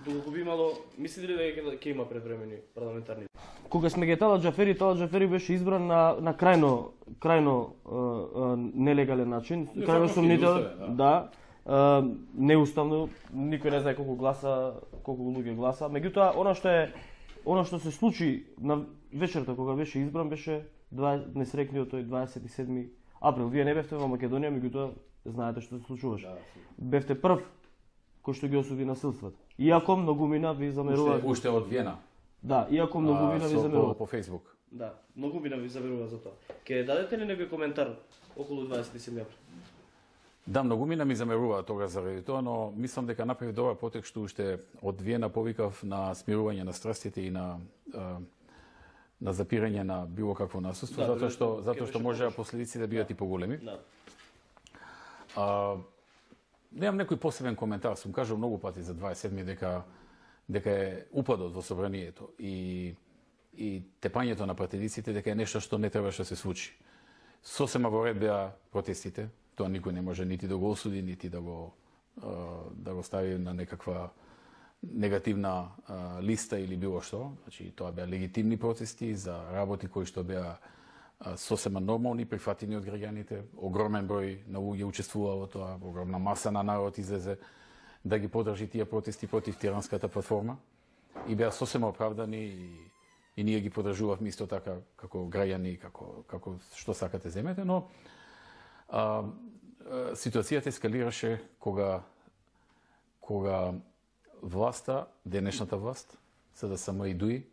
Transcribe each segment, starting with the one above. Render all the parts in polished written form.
доколку би имало, мислите ли дека ќе има превремени парламентарни? Кога сме ги Талат Џафери беше избран на крајно нелегален начин, крајно сомнителен, да, неуставно, никој не знае колку луѓе гласа. Меѓутоа, она што се случи на вечерта кога беше избран беше несрекниот тој 27 април. Вие не бевте во Македонија, меѓутоа знаете што се случуваше. Бевте прв кој што ги осуди насилствата. Иако многумина ви замерува. Уште од Виена. Да, иако многумина ви замерува. По Facebook. Да, многумина ви замерува за тоа. Ке дадете ли некој коментар околу 27 април? Да, многумина ми замерува тога заради тоа, но мислам дека направи добар потек што уште од Виена повикав на смирување на страстите и на запирање на било какво насилство, затоа што може последици да бидат и поголеми. Да. Немам некој посебен коментар, сум кажал многу пати за 27 дека е упадот во собранието и тепањето на пратениците дека е нешто што не требаше да се случи. Сосема во ред беа протестите, тоа никој не може нити да го осуди, нити да го стави на некаква негативна листа или било што. Значи, тоа беа легитимни протести за работи кои што беа сосема нормални, прифатени од граѓаните. Огромен број на луѓе учествуваа во тоа, огромна маса на народ излезе да ги поддржи тие протести против тиранската платформа и беа сосема оправдани и ние ги поддржувавме исто така како граѓани, како што сакате земете, но ситуацијата ескалираше кога власта, денешната власт, за да СМИ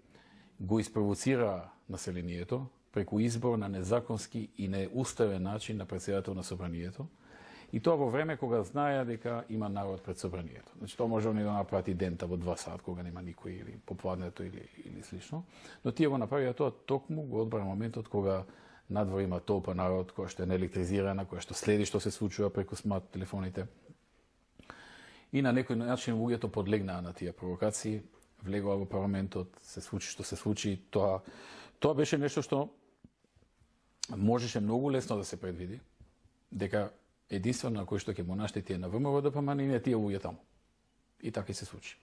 го испровоцира населението преку избор на незаконски и неуставен начин на председател на собранието. И тоа во време кога знаеа дека има народ пред собранието. Значи тоа може да направи дента во 2 сат кога нема никој или попладнето или слично. Но тие го направија тоа токму го одбра моментот кога надвор има толпа народ која што е неелектризирана, која што следи што се случува преку смарт телефоните. И на некој начин луѓето подлегнаа на тие провокации, влегоа во парламентот, се случи што се случи. Тоа беше нешто што можеше многу лесно да се предвиди, дека единствено на кој што ќе му наштети е на ВМРО ДПМН и не тие луѓе таму. И така и се случи.